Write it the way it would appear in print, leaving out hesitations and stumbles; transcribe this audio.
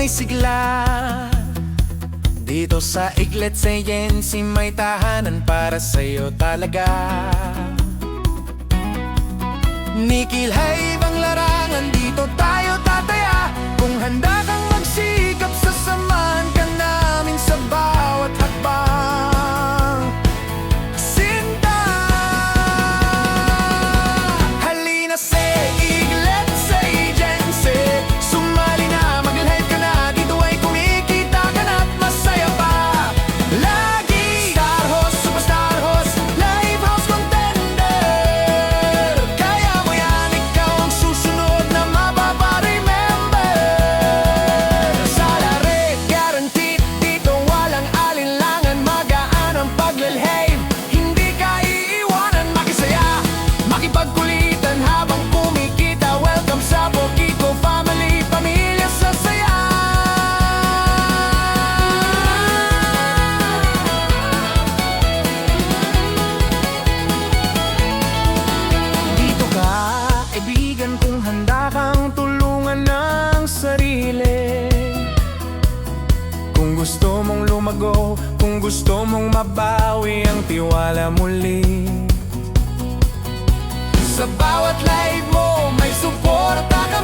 may sigla. Dito sa Iglesia Sayensi may tahanan para sa'yo talaga. Nikil Hive ang larangan, dito tayo tataya. Kung handa kang magsikap, sasamahan ka namin sa bawat hakbang. Sinta, halina sa Iglesia Sayensi, sumali na, mag-live ka na. Dito ay kumikita ka na at masaya pa lagi. Star Host, Superstar Host, Live House Contender. Kaya mo yan, ikaw ang susunod na mapapa-remember. Sa lare, guaranteed, dito walang alinlangan. Magaan ang pag-live, hindi ka iiwanan. Makisaya, makipagkulitan habang kumikita. Welcome sa Bokiko Family, pamilya sa saya. Dito ka, kaibigan, kung handa kang tulungan ng sarili. Kung gusto mong lumago, kung gusto mong mabawi ang tiwala muli. Sa bawat live mo, may suporta ka